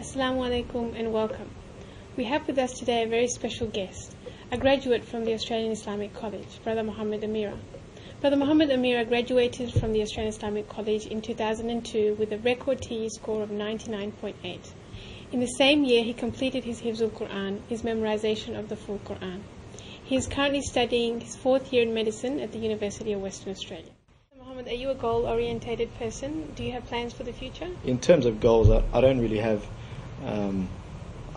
Assalamu alaikum and welcome. We have with us today a very special guest, a graduate from the Australian Islamic College, Brother Mohamad Amira. Brother Mohamad Amira graduated from the Australian Islamic College in 2002 with a record TE score of 99.8. In the same year, he completed his Hifzul Quran, his memorization of the full Quran. He is currently studying his fourth year in medicine at the University of Western Australia. Mohamad, are you a goal-orientated person? Do you have plans for the future? In terms of goals, I don't really have.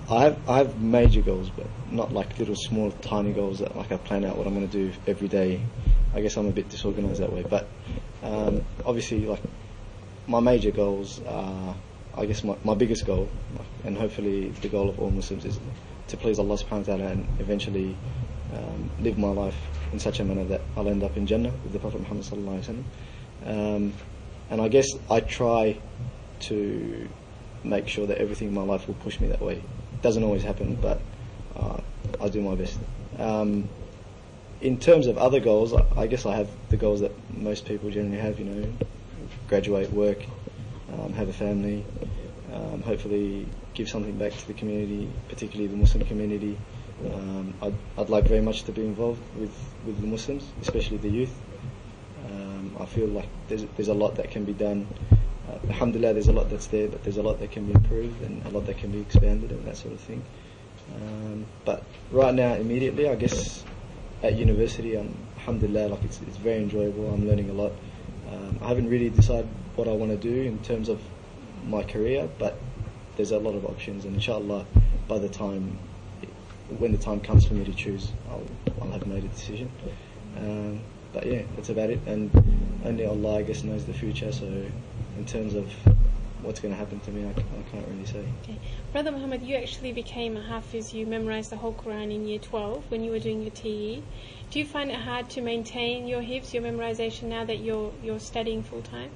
I have major goals, but not like little small tiny goals that like I plan out what I'm going to do every day. I guess I'm a bit disorganized that way, but obviously like my major goals are, I guess my biggest goal, and hopefully the goal of all Muslims, is to please Allah subhanahu wa ta'ala and eventually live my life in such a manner that I'll end up in Jannah with the Prophet Muhammad sallallahu alaihi wasallam. And I guess I try to make sure that everything in my life will push me that way. It doesn't always happen, but I do my best. In terms of other goals, I guess I have the goals that most people generally have, graduate, work, have a family, hopefully give something back to the community, particularly the Muslim community. I'd like very much to be involved with the Muslims, especially the youth. I feel like there's a lot that can be done. Alhamdulillah, there's a lot that's there, but there's a lot that can be improved and a lot that can be expanded and that sort of thing. But right now, immediately, I guess at university, alhamdulillah, like it's very enjoyable. I'm learning a lot. I haven't really decided what I want to do in terms of my career, but there's a lot of options, and inshallah, when the time comes for me to choose, I'll have made a decision. But yeah, that's about it, and only Allah, I guess, knows the future, so in terms of what's going to happen to me, I can't really say. Okay. Brother Mohamad, you actually became a Hafiz, you memorized the whole Quran in year 12 when you were doing your TE. Do you find it hard to maintain your Hifz, your memorization, now that you're studying full time?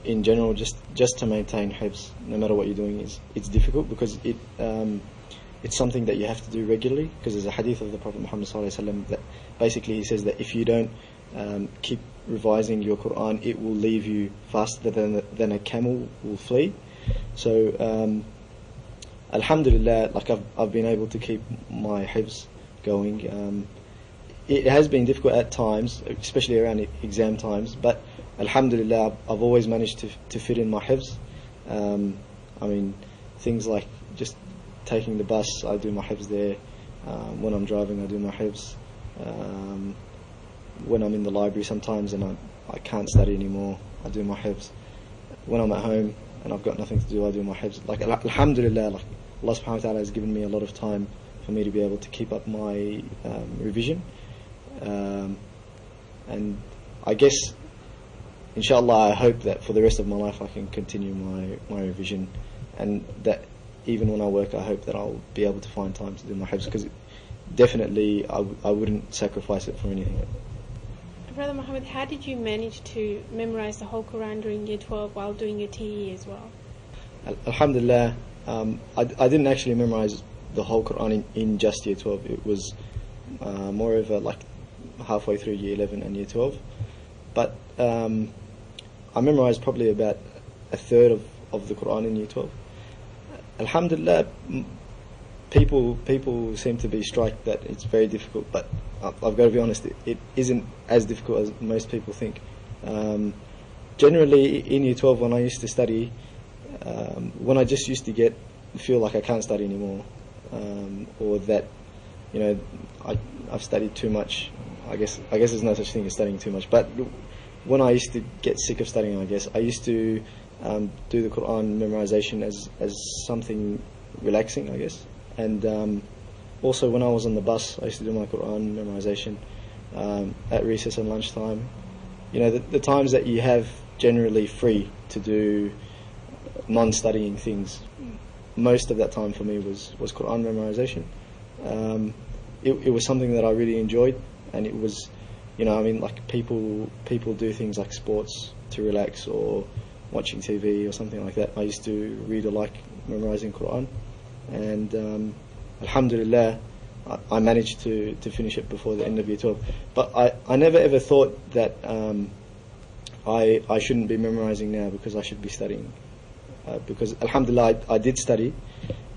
In general, just to maintain Hifz, no matter what you're doing, it's difficult, because it's something that you have to do regularly, because there's a hadith of the Prophet Muhammad ﷺ that basically he says that if you don't keep revising your Quran, it will leave you faster than a camel will flee. So alhamdulillah, like I've been able to keep my Hifz going. It has been difficult at times, especially around exam times, but alhamdulillah, I've always managed to fit in my Hifz. I mean, things like just taking the bus, I do my Hifz there. When I'm driving, I do my Hifz. When I'm in the library sometimes and I can't study anymore, I do my Hifz. When I'm at home and I've got nothing to do, I do my Hifz. Like alhamdulillah, like Allah subhanahu wa ta'ala has given me a lot of time for me to be able to keep up my revision. And I guess, inshallah, I hope that for the rest of my life I can continue my revision, and that even when I work, I hope that I'll be able to find time to do my Hifz, because definitely I wouldn't sacrifice it for anything. Brother Mohamad, how did you manage to memorize the whole Quran during year 12 while doing your TE as well? Alhamdulillah, I didn't actually memorize the whole Quran in just year 12. It was moreover like halfway through year 11 and year 12. But I memorized probably about a third of the Quran in year 12. Alhamdulillah, people seem to be struck that it's very difficult, but I've got to be honest, it isn't as difficult as most people think. Generally, in year 12, when I used to study, when I just used to feel like I can't study anymore, or that, I've studied too much. I guess there's no such thing as studying too much, but when I used to get sick of studying, I used to do the Quran memorization as something relaxing, I guess. And also when I was on the bus, I used to do my Quran memorization at recess and lunchtime. The times that you have generally free to do non-studying things, most of that time for me was Quran memorization. It was something that I really enjoyed, and it was, like people do things like sports to relax, or watching TV or something like that. I used to really like memorizing Quran, and alhamdulillah, I managed to finish it before the end of year 12. But I never ever thought that I shouldn't be memorizing now because I should be studying. because alhamdulillah I did study,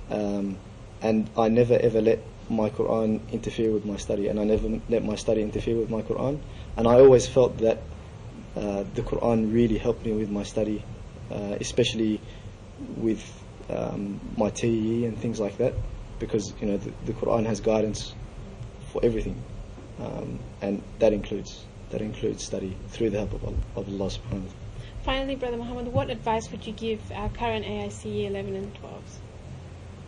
and I never ever let my Quran interfere with my study, and I never let my study interfere with my Quran, and I always felt that the Quran really helped me with my study, especially with my TE and things like that, because the Quran has guidance for everything, and that includes study through the help of Allah subhanahu wa ta'ala. Finally, Brother Mohamad, what advice would you give our current AIC Year 11 and 12s?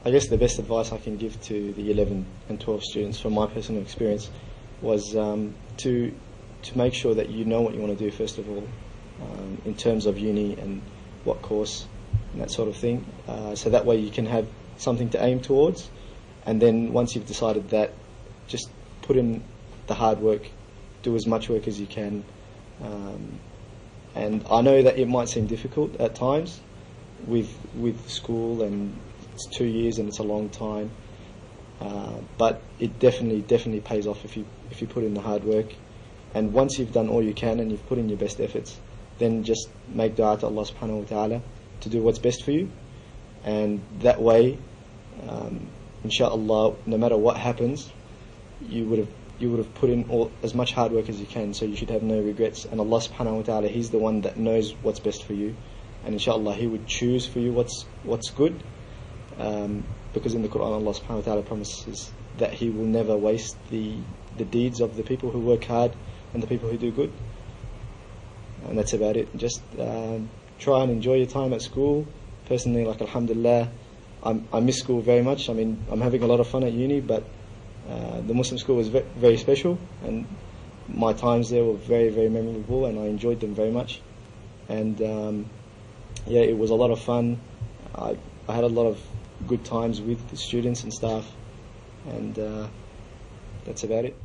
I guess the best advice I can give to the 11 and 12 students from my personal experience was to make sure that you know what you want to do first of all, in terms of uni and what course and that sort of thing, so that way you can have something to aim towards, and then once you've decided that, just put in the hard work, do as much work as you can, and I know that it might seem difficult at times with school, and it's 2 years and it's a long time, but it definitely pays off if you put in the hard work. And once you've done all you can and you've put in your best efforts, then just make dua to Allah subhanahu wa ta'ala to do what's best for you, and that way, inshallah, no matter what happens, you would have put in as much hard work as you can, so you should have no regrets. And Allah subhanahu wa ta'ala, He's the one that knows what's best for you, and inshallah He would choose for you what's good, because in the Quran Allah subhanahu wa ta'ala promises that He will never waste the deeds of the people who work hard and the people who do good. And that's about it. Just try and enjoy your time at school. Personally, like alhamdulillah, I miss school very much. I mean, I'm having a lot of fun at uni, but the Muslim school was very special, and my times there were very memorable, and I enjoyed them very much. And yeah, it was a lot of fun. I had a lot of good times with the students and staff, and that's about it.